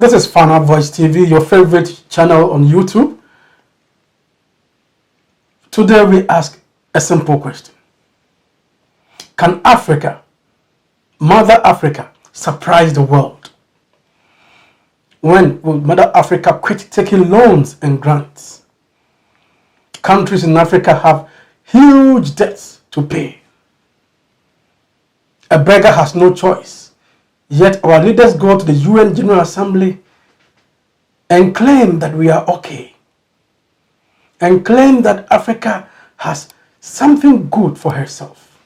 This is Final Voice TV, your favorite channel on YouTube. Today we ask a simple question. Can Africa, Mother Africa, surprise the world? When will Mother Africa quit taking loans and grants? Countries in Africa have huge debts to pay. A beggar has no choice. Yet our leaders go to the UN General Assembly and claim that we are okay. And claim that Africa has something good for herself.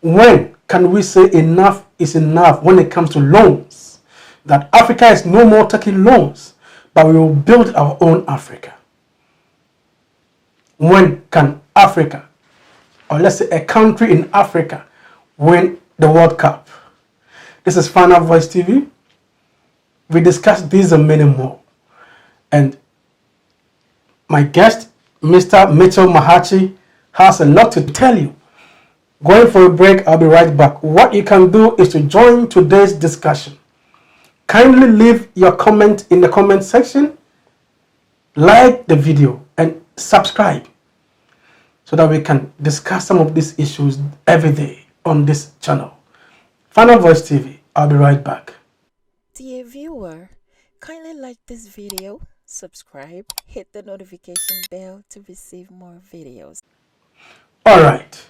When can we say enough is enough when it comes to loans? That Africa is no more taking loans, but we will build our own Africa. When can Africa, or let's say a country in Africa, win the World Cup? This is Final Voice TV. We discuss these and many more. And my guest, Mr. Mitchell Mahachi, has a lot to tell you. Going for a break, I'll be right back. What you can do is to join today's discussion. Kindly leave your comment in the comment section, like the video, and subscribe so that we can discuss some of these issues every day on this channel. Final Voice TV, I'll be right back. Dear viewer, kindly like this video, subscribe, hit the notification bell to receive more videos. All right,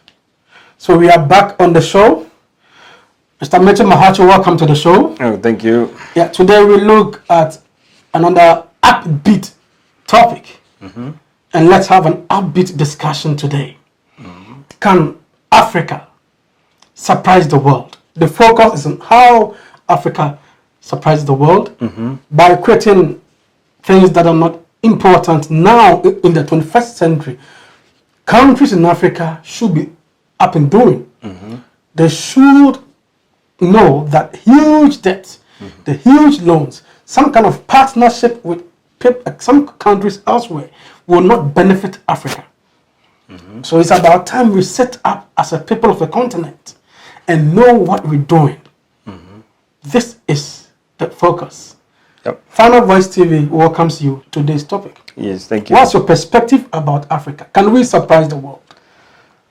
so we are back on the show. Mr. Mitchell Mahachi, welcome to the show. Oh, thank you. Yeah, today we look at another upbeat topic. And let's have an upbeat discussion today. Can Africa surprise the world? The focus is on how Africa surprises the world by creating things that are not important now in the 21st century. Countries in Africa should be up and doing. They should know that huge debts, the huge loans, some kind of partnership with some countries elsewhere will not benefit Africa. So it's about time we set up as a people of the continent and know what we're doing. This is the focus. Yep. Final Voice TV welcomes you to today's topic. Yes, thank you. What's your perspective about Africa? Can we surprise the world?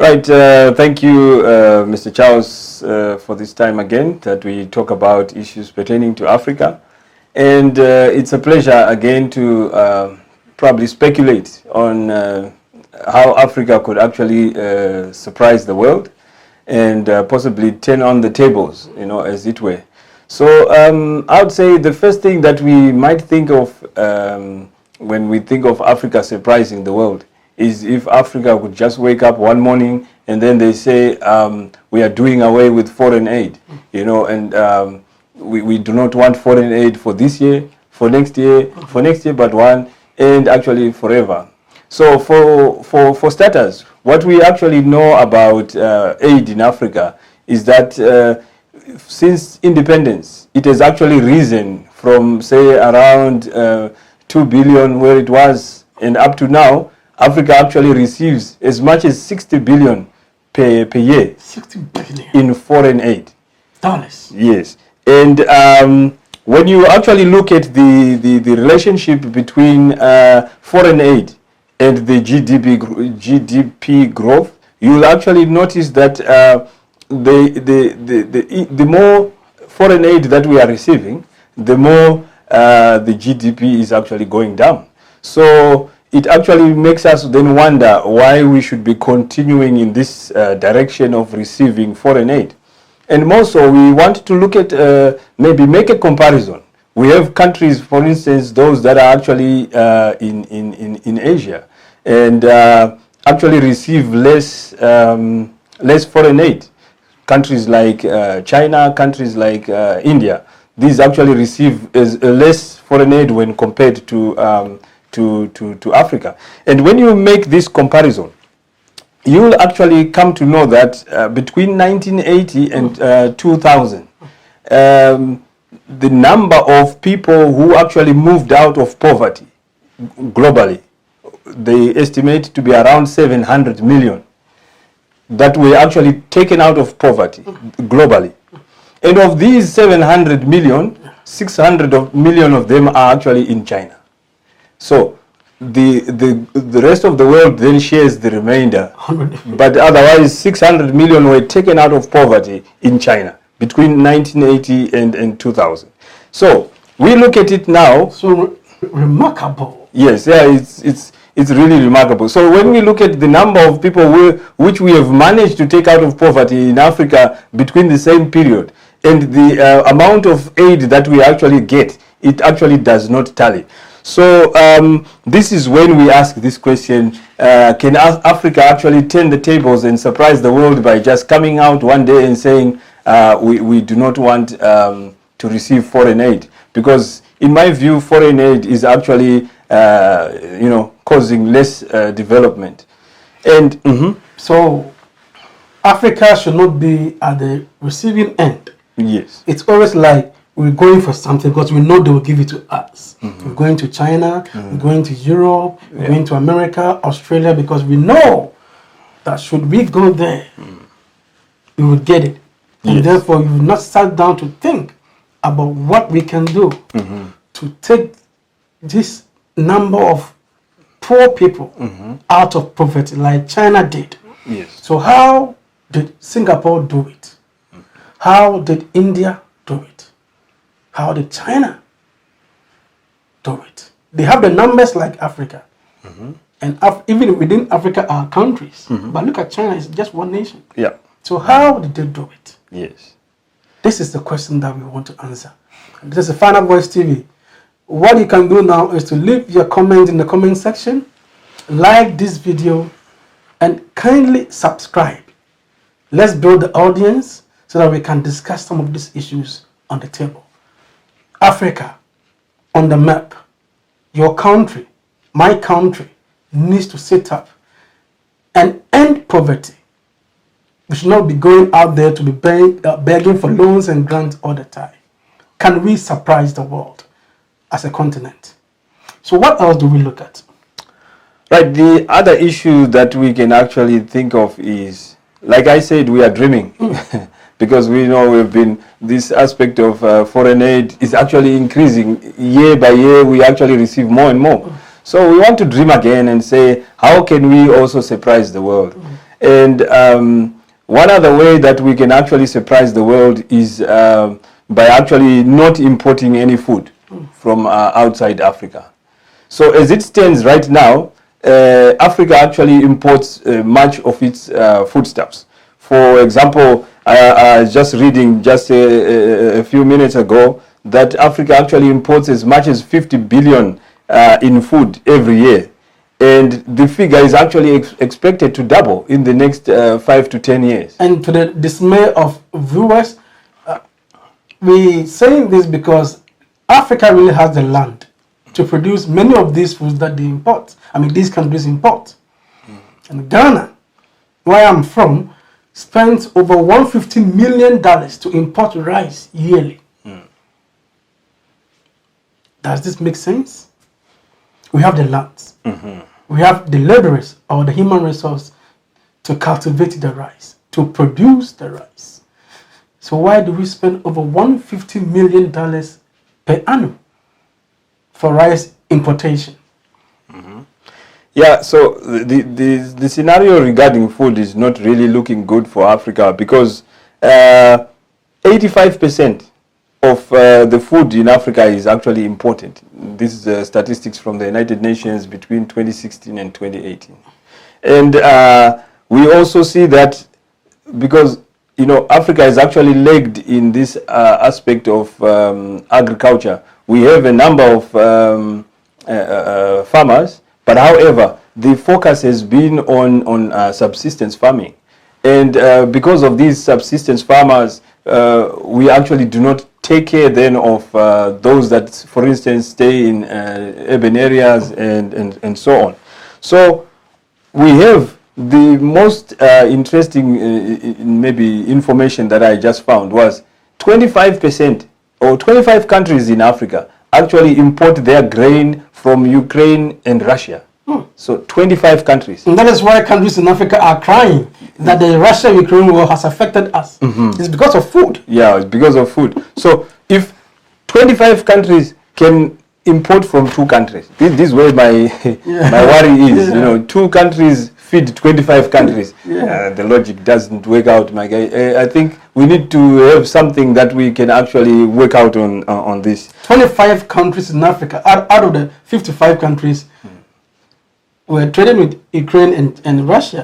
Right, thank you, Mr. Charles, for this time again that we talk about issues pertaining to Africa. And it's a pleasure again to probably speculate on how Africa could actually surprise the world and possibly turn on the tables, you know, as it were. So I would say the first thing that we might think of when we think of Africa surprising the world is if Africa could just wake up one morning and then they say we are doing away with foreign aid, you know, and we do not want foreign aid for this year, for next year, but one, and actually forever. So for starters, what we actually know about aid in Africa is that since independence, it has actually risen from, say, around 2 billion where it was, and up to now, Africa actually receives as much as 60 billion per year 60 billion in foreign aid. Dollars. Yes. And when you actually look at the relationship between foreign aid and the GDP growth, you'll actually notice that the more foreign aid that we are receiving, the more the GDP is actually going down. So it actually makes us then wonder why we should be continuing in this direction of receiving foreign aid. And more so, we want to look at, maybe make a comparison. We have countries, for instance, those that are actually in Asia and actually receive less foreign aid. Countries like China, countries like India, these actually receive less foreign aid when compared to Africa. And when you make this comparison, you will actually come to know that between 1980 and 2000, the number of people who actually moved out of poverty globally, they estimate to be around 700 million that were actually taken out of poverty globally. And of these 700 million, 600 million of them are actually in China. So the rest of the world then shares the remainder. But otherwise, 600 million were taken out of poverty in China between 1980 and 2000. So we look at it now. So remarkable. Yes, yeah, it's really remarkable. So when we look at the number of people which we have managed to take out of poverty in Africa between the same period and the amount of aid that we actually get, it actually does not tally. So this is when we ask this question, can Africa actually turn the tables and surprise the world by just coming out one day and saying we do not want to receive foreign aid? Because in my view, foreign aid is actually causing less development. And so Africa should not be at the receiving end. Yes. It's always like we're going for something because we know they will give it to us. We're going to China, we're going to Europe, we're going to America, Australia, because we know that should we go there, we will get it. And therefore, we will not sit down to think about what we can do to take this number of poor people out of poverty like China did. Yes. So how did Singapore do it? How did India do it? How did China do it? They have the numbers like Africa. And even within Africa are countries. But look at China, it's just one nation. Yeah. So how did they do it? Yes. This is the question that we want to answer. This is Final Voice TV. What you can do now is to leave your comment in the comment section, like this video, and kindly subscribe. Let's build the audience so that we can discuss some of these issues on the table. Africa on the map, your country, my country, needs to sit up and end poverty. We should not be going out there to be begging for loans and grants all the time. Can we surprise the world as a continent? So what else do we look at? Right, the other issue that we can actually think of is, like I said, we are dreaming. Because we know we've been, this aspect of foreign aid is actually increasing. Year by year, we actually receive more and more. So we want to dream again and say, how can we also surprise the world? And one other way that we can actually surprise the world is by actually not importing any food from outside Africa. So as it stands right now, Africa actually imports much of its foodstuffs. For example, I was just reading just a few minutes ago that Africa actually imports as much as 50 billion in food every year. And the figure is actually expected to double in the next 5 to 10 years. And to the dismay of viewers, we saying this because Africa really has the land to produce many of these foods that they import. I mean, these countries import. And Ghana, where I'm from, spends over $150 million to import rice yearly. Does this make sense? We have the lands. We have the laborers or the human resource to cultivate the rice, to produce the rice. So why do we spend over $150 million per annum for rice importation? Yeah, so the scenario regarding food is not really looking good for Africa because 85% of the food in Africa is actually imported. This is statistics from the United Nations between 2016 and 2018. And we also see that because, you know, Africa is actually lagged in this aspect of agriculture. We have a number of farmers, but however, the focus has been on subsistence farming. And because of these subsistence farmers, we actually do not take care then of those that, for instance, stay in urban areas and so on. So we have the most interesting maybe information that I just found was 25% or 25 countries in Africa actually import their grain from Ukraine and Russia. So 25 countries. And that is why countries in Africa are crying that the Russia-Ukraine war has affected us. It's because of food. Yeah, it's because of food. So if 25 countries can import from 2 countries. This is where my my worry is. You know, 2 countries feed 25 countries. The logic doesn't work out, my guy. I think we need to have something that we can actually work out on this. 25 countries in Africa, out of the 55 countries, we're trading with Ukraine and Russia.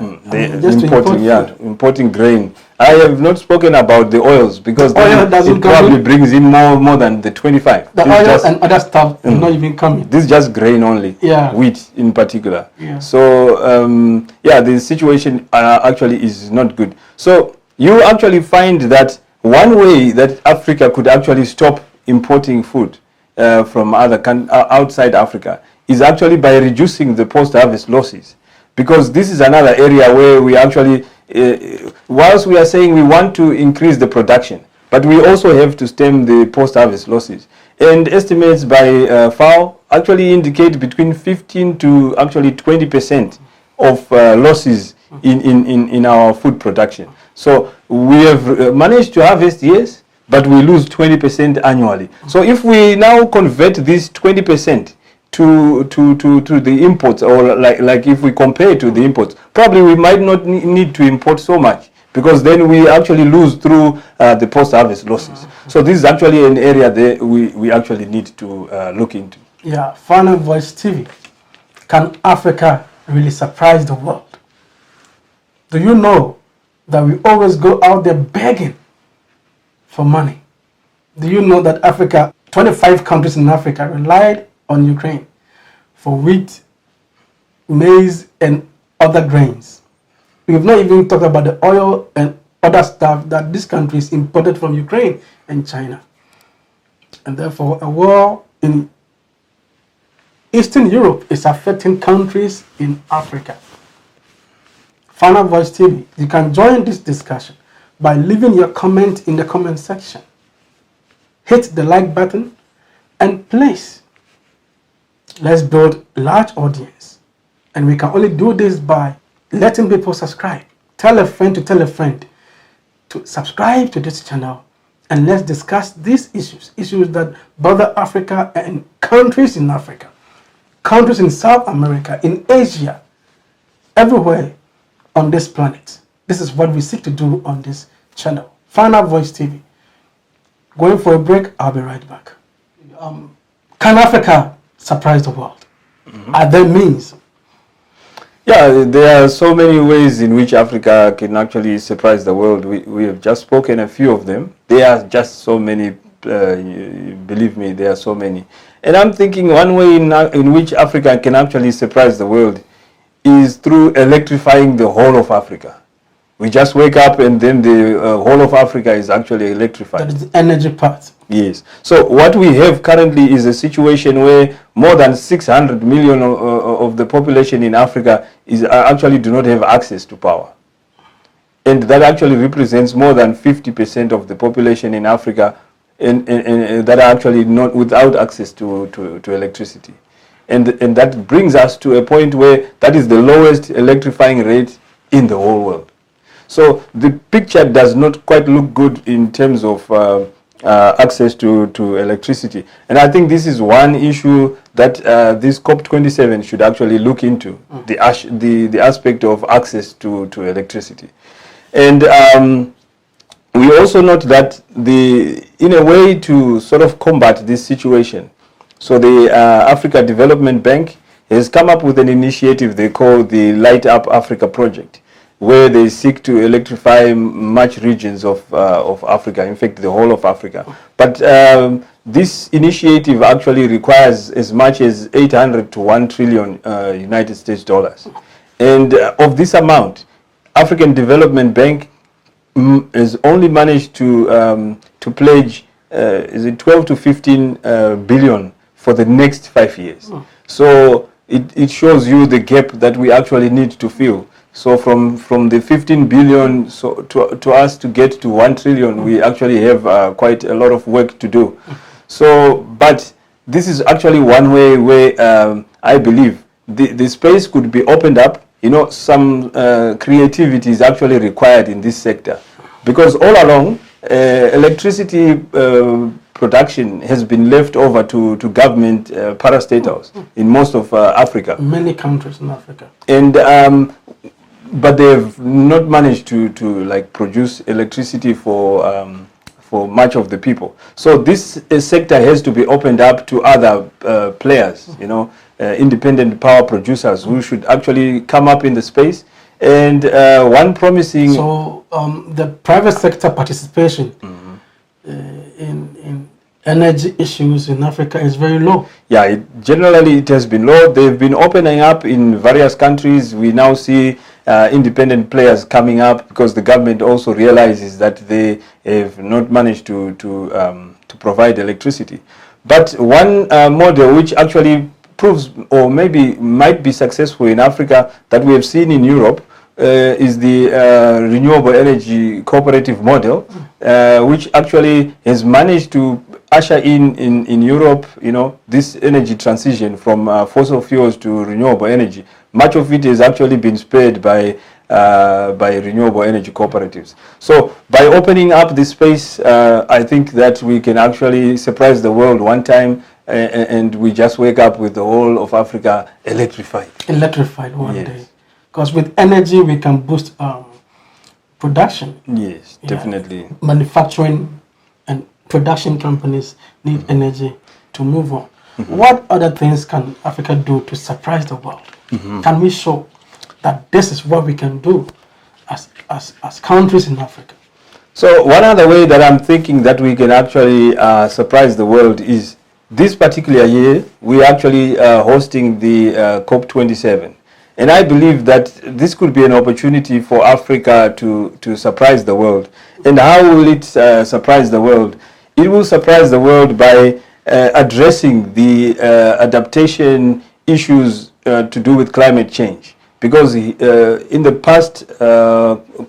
Importing grain. I have not spoken about the oils because it probably brings in more than the 25. The oil and other stuff is not even coming. This is just grain only, wheat in particular. So, the situation actually is not good. So, you actually find that one way that Africa could actually stop importing food from outside Africa is actually by reducing the post-harvest losses. Because this is another area where we actually, whilst we are saying we want to increase the production, but we also have to stem the post-harvest losses. And estimates by FAO actually indicate between 15 to actually 20% of losses in our food production. So we have managed to harvest, yes, but we lose 20% annually. So if we now convert this 20% to the imports, or like if we compare to the imports, probably we might not need to import so much, because then we actually lose through the post-harvest losses. So this is actually an area that we actually need to look into. Yeah, Final Voice TV. Can Africa really surprise the world? Do you know that we always go out there begging for money? Do you know that 25 countries in Africa relied on Ukraine for wheat, maize, and other grains? We have not even talked about the oil and other stuff that these countries imported from Ukraine and China. And therefore, a war in Eastern Europe is affecting countries in Africa. Final Voice TV, you can join this discussion by leaving your comment in the comment section. Hit the like button, and please, let's build a large audience. And we can only do this by letting people subscribe. Tell a friend to tell a friend to subscribe to this channel, and let's discuss these issues that bother Africa and countries in Africa, countries in South America, in Asia, everywhere on this planet. This is what we seek to do on this channel, Final Voice TV. Going for a break, I'll be right back. Can Africa surprise the world? Are there means? Yeah, there are so many ways in which Africa can actually surprise the world. We have just spoken a few of them. There are just so many, believe me, there are so many. And I'm thinking one way in which Africa can actually surprise the world is through electrifying the whole of Africa. We just wake up and then the whole of Africa is actually electrified. That is the energy part. Yes. So what we have currently is a situation where more than 600 million of the population in Africa actually do not have access to power. And that actually represents more than 50% of the population in Africa and that are actually not without access to electricity. And that brings us to a point where that is the lowest electrifying rate in the whole world. So the picture does not quite look good in terms of access to electricity. And I think this is one issue that this COP27 should actually look into, the aspect of access to electricity. And we also note that in a way to sort of combat this situation, so the Africa Development Bank has come up with an initiative they call the Light Up Africa Project, where they seek to electrify much regions of Africa, in fact the whole of Africa. But this initiative actually requires as much as 800 to 1 trillion United States dollars. And of this amount, African Development Bank has only managed to pledge is it 12 to 15 billion for the next 5 years. So it shows you the gap that we actually need to fill. So from the 15 billion to us to get to 1 trillion, we actually have quite a lot of work to do. So, but this is actually one way where I believe the space could be opened up. You know, some creativity is actually required in this sector, because all along electricity production has been left over to government parastatals in most of Africa. Many countries in Africa. And but they've not managed to like produce electricity for much of the people. So this sector has to be opened up to other players, you know, independent power producers who should actually come up in the space. And one promising... So the private sector participation in energy issues in Africa is very low. Yeah, generally it has been low. They've been opening up in various countries. We now see independent players coming up because the government also realizes that they have not managed to provide electricity. But one model which actually proves or maybe might be successful in Africa that we have seen in Europe is the renewable energy cooperative model, which actually has managed to usher in Europe, you know, this energy transition from fossil fuels to renewable energy. Much of it has actually been spurred by renewable energy cooperatives. So by opening up this space, I think that we can actually surprise the world one time, and we just wake up with the whole of Africa electrified. Electrified one day. Because with energy we can boost production. Yes, definitely. Manufacturing and production companies need energy to move on. What other things can Africa do to surprise the world? Can we show that this is what we can do as countries in Africa? So one other way that I'm thinking that we can actually surprise the world is this particular year we are actually hosting the COP27. And I believe that this could be an opportunity for Africa to surprise the world. And how will it surprise the world? It will surprise the world by addressing the adaptation issues to do with climate change. Because in the past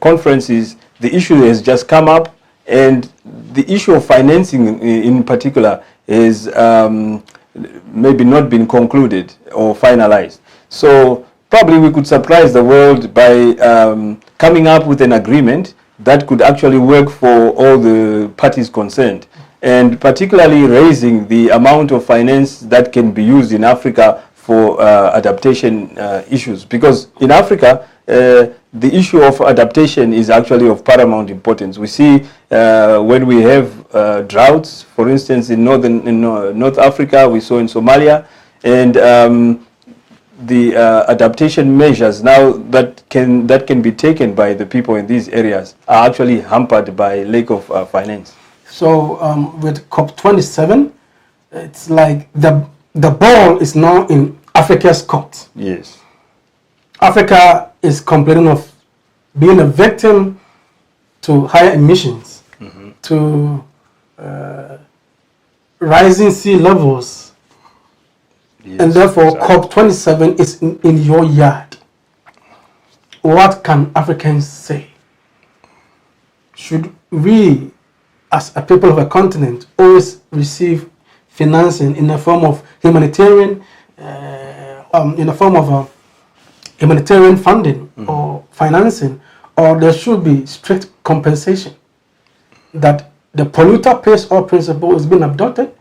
conferences, the issue has just come up, and the issue of financing in particular is maybe not been concluded or finalized. So probably we could surprise the world by coming up with an agreement that could actually work for all the parties concerned, and particularly raising the amount of finance that can be used in Africa for adaptation issues. Because in Africa, the issue of adaptation is actually of paramount importance. We see when we have droughts, for instance, in North Africa, we saw in Somalia, and the adaptation measures now that can be taken by the people in these areas are actually hampered by lack of finance. So with COP27, it's like the ball is now in Africa's court. Yes. Africa is complaining of being a victim to higher emissions, to rising sea levels. Yes, and therefore, exactly. COP27 is in your yard. What can Africans say? Should we, as a people of a continent, always receive financing in the form of humanitarian, humanitarian funding or financing, or there should be strict compensation? That the polluter pays all principle is being adopted.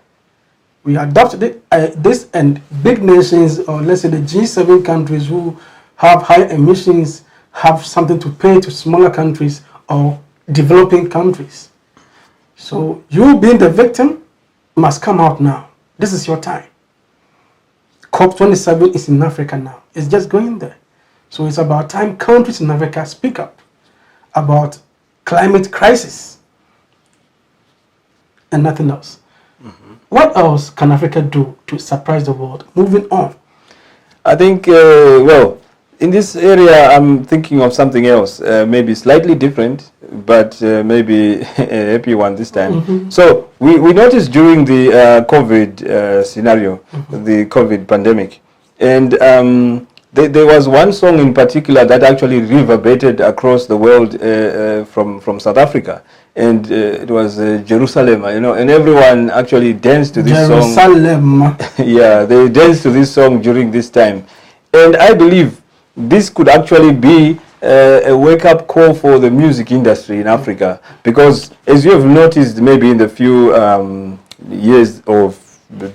We adopted this, and big nations, or let's say the G7 countries who have high emissions, have something to pay to smaller countries or developing countries. So you being the victim must come out now. This is your time. COP27 is in Africa now. It's just going there. So it's about time countries in Africa speak up about climate crisis and nothing else. What else can Africa do to surprise the world? Moving on. I think, well, in this area, I'm thinking of something else, maybe slightly different, but maybe a happy one this time. So we noticed during the COVID scenario, the COVID pandemic, and there was one song in particular that actually reverberated across the world from South Africa. And it was Jerusalem, you know, and everyone actually danced to this song. Jerusalem. Yeah, they danced to this song during this time. And I believe this could actually be a wake-up call for the music industry in Africa. Because as you have noticed maybe in the few years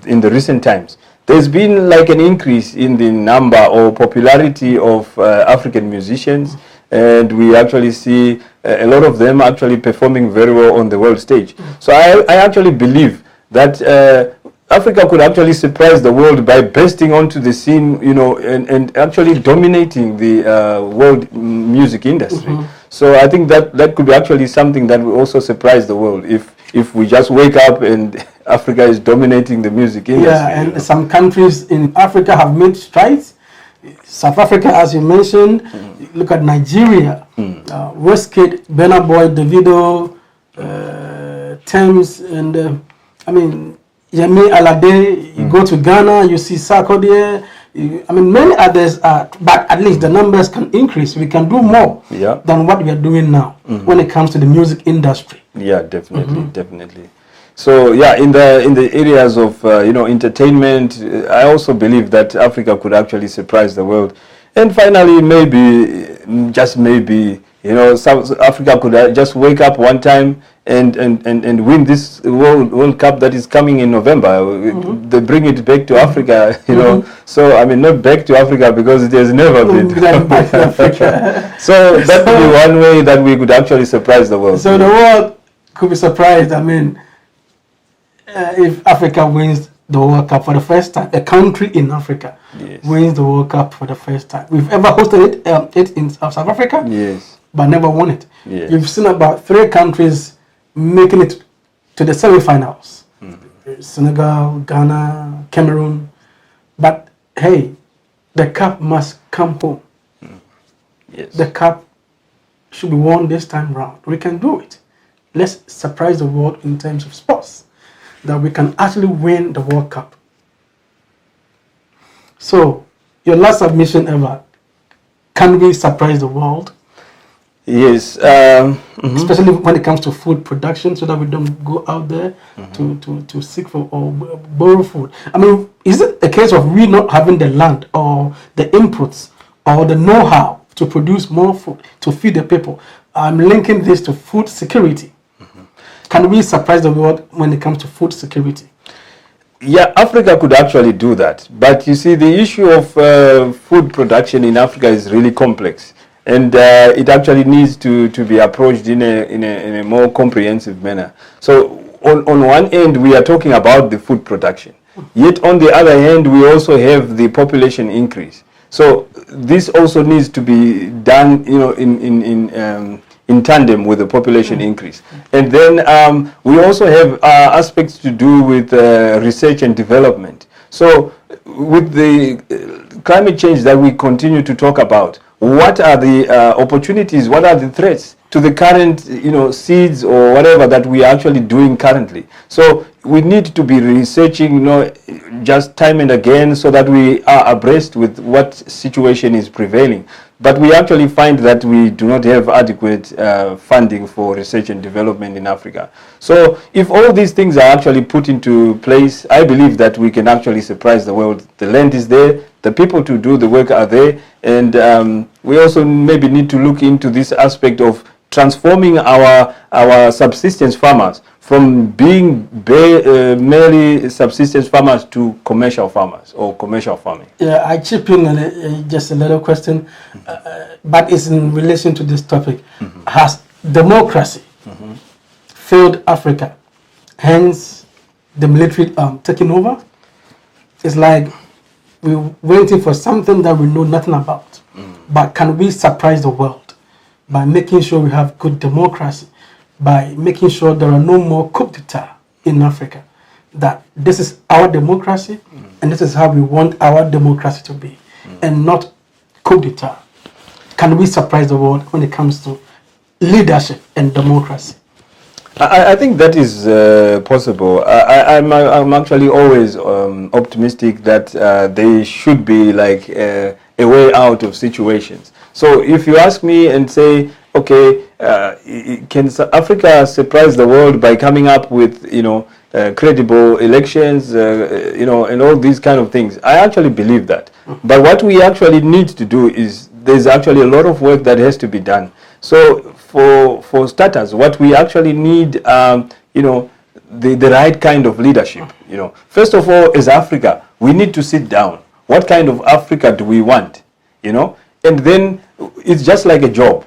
in the recent times, there's been like an increase in the number or popularity of African musicians, and we actually see a lot of them actually performing very well on the world stage. So I actually believe that Africa could actually surprise the world by bursting onto the scene, you know, and actually dominating the world music industry. So I think that could be actually something that will also surprise the world if we just wake up and Africa is dominating the music industry. Yeah, and some countries in Africa have made strides. South Africa, as you mentioned, look at Nigeria, Wizkid, Burna Boy, Davido, Thames, and I mean, Yemi Alade. You go to Ghana, you see Sarkodie. I mean, many others are, but at least the numbers can increase. We can do more than what we are doing now when it comes to the music industry. Yeah, definitely, definitely. So yeah, in the areas of you know, entertainment, I also believe that Africa could actually surprise the world. And finally, maybe, just maybe, you know, South Africa could just wake up one time and win this World Cup that is coming in November. They bring it back to Africa, you know. So I mean, not back to Africa because it has never been. Back to Africa. So that would be one way that we could actually surprise the world. So the world could be surprised. I mean, if Africa wins the World Cup for the first time, a country in Africa wins the World Cup for the first time. We've ever hosted it in South Africa, but never won it. You've seen about 3 countries making it to the semi-finals. Senegal, Ghana, Cameroon. But hey, the cup must come home. The cup should be won this time round. We can do it. Let's surprise the world in terms of sports, that we can actually win the World Cup. So, your last submission ever, can we surprise the world? Yes. Especially when it comes to food production, so that we don't go out there to seek for or borrow food. I mean, is it a case of we not having the land or the inputs or the know-how to produce more food, to feed the people? I'm linking this to food security. Can we surprise the world when it comes to food security? Yeah, Africa could actually do that. But you see, the issue of food production in Africa is really complex. And it actually needs to be approached in a more comprehensive manner. So on one end, we are talking about the food production. Yet on the other hand, we also have the population increase. So this also needs to be done, you know, in tandem with the population increase. And then we also have aspects to do with research and development. So with the climate change that we continue to talk about, what are the opportunities, what are the threats to the current, you know, seeds or whatever that we are actually doing currently? So we need to be researching, you know, just time and again, so that we are abreast with what situation is prevailing. But we actually find that we do not have adequate funding for research and development in Africa. So if all these things are actually put into place, I believe that we can actually surprise the world. The land is there, the people to do the work are there, and we also maybe need to look into this aspect of transforming our subsistence farmers from being merely subsistence farmers to commercial farmers or commercial farming. Yeah, I chip in just a little question, but it's in relation to this topic. Has democracy failed Africa? Hence, the military taking over? It's like we're waiting for something that we know nothing about. But can we surprise the world by making sure we have good democracy, by making sure there are no more coup d'etat in Africa, that this is our democracy and this is how we want our democracy to be, and not coup d'etat? Can we surprise the world when it comes to leadership and democracy? I think that is possible. I'm actually always optimistic that there should be like a way out of situations. So if you ask me and say, okay, can Africa surprise the world by coming up with, you know, credible elections, you know, and all these kind of things? I actually believe that. But what we actually need to do is, there's actually a lot of work that has to be done. So for starters, what we actually need, you know, the right kind of leadership. You know, first of all, as Africa, we need to sit down. What kind of Africa do we want? You know, and then it's just like a job.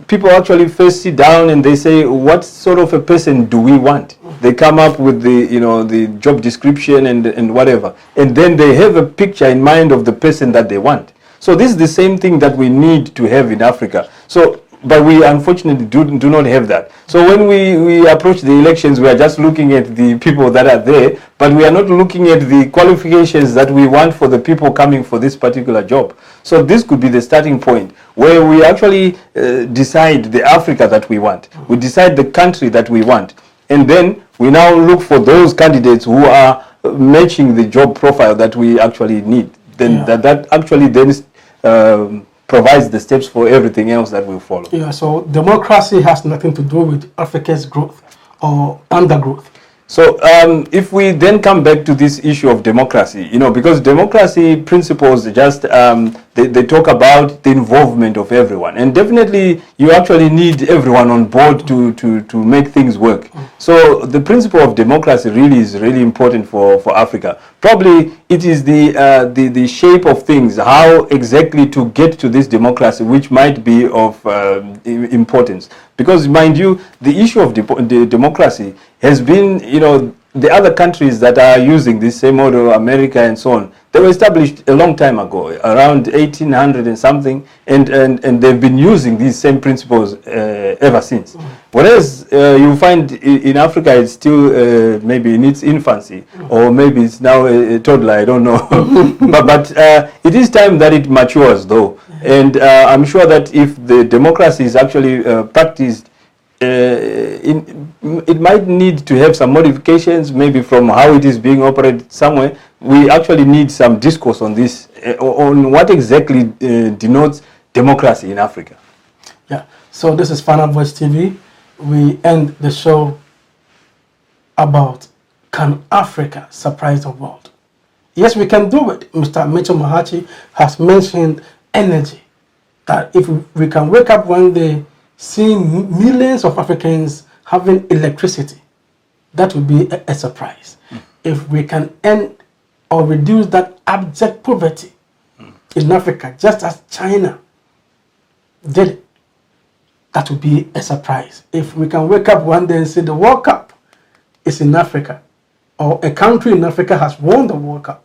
People actually first sit down and they say, what sort of a person do we want? They come up with the job description and whatever, and then they have a picture in mind of the person that they want. So this is the same thing that we need to have in Africa. So, but we unfortunately do not have that. So when we approach the elections, we are just looking at the people that are there, but we are not looking at the qualifications that we want for the people coming for this particular job. So this could be the starting point where we actually decide the Africa that we want. We decide the country that we want. And then we now look for those candidates who are matching the job profile that we actually need. Then that actually then provides the steps for everything else that will follow. Yeah, so democracy has nothing to do with Africa's growth or undergrowth. So if we then come back to this issue of democracy, you know, because democracy principles just, they talk about the involvement of everyone. And definitely you actually need everyone on board to make things work. So the principle of democracy really is really important for Africa. Probably it is the shape of things, how exactly to get to this democracy, which might be of importance. Because mind you, the issue of the democracy has been, you know, the other countries that are using this same model, America and so on, they were established a long time ago, around 1800 and something, and they've been using these same principles ever since. Whereas you find in Africa it's still maybe in its infancy, or maybe it's now a toddler, I don't know. but it is time that it matures though. And I'm sure that if the democracy is actually practiced, it might need to have some modifications, maybe from how it is being operated somewhere. We actually need some discourse on this, on what exactly denotes democracy in Africa. Yeah, so this is Final Voice TV. We end the show about, can Africa surprise the world? Yes, we can do it. Mr. Mitchell Mahachi has mentioned energy, that if we can wake up one day seeing millions of Africans having electricity, that would be a surprise. If we can end or reduce that abject poverty in Africa, just as China did, that would be a surprise. If we can wake up one day and say the World Cup is in Africa, or a country in Africa has won the World Cup,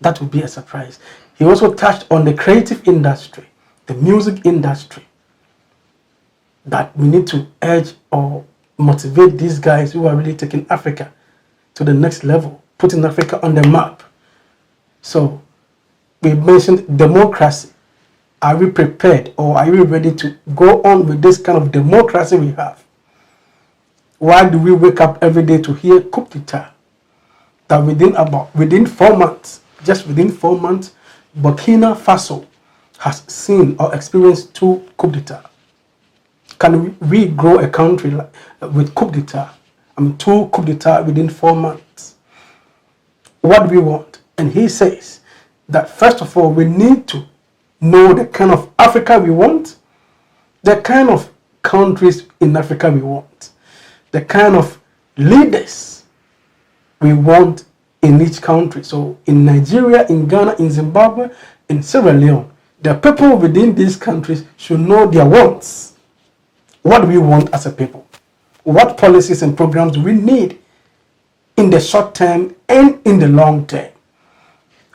that would be a surprise. He also touched on the creative industry, the music industry, that we need to urge or motivate these guys who are really taking Africa to the next level, putting Africa on the map. So we mentioned democracy. Are we prepared, or are we ready to go on with this kind of democracy we have? Why do we wake up every day to hear coup d'etat? That within 4 months, just within 4 months, Burkina Faso has seen or experienced 2 coup d'etat. Can we grow a country with coup d'etat? 2 coup d'etat within 4 months. What do we want? And he says that first of all, we need to know the kind of Africa we want, the kind of countries in Africa we want, the kind of leaders we want in each country. So in Nigeria, in Ghana, in Zimbabwe, in Sierra Leone, the people within these countries should know their wants. What do we want as a people? What policies and programs do we need in the short term and in the long term?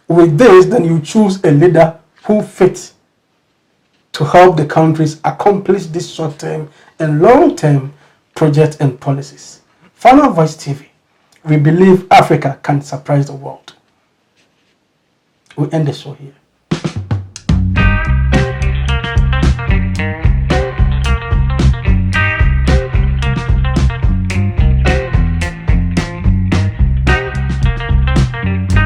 With this, then you choose a leader who fits to help the countries accomplish this short term and long term projects and policies. Final Voice TV, we believe Africa can surprise the world. We end the show here.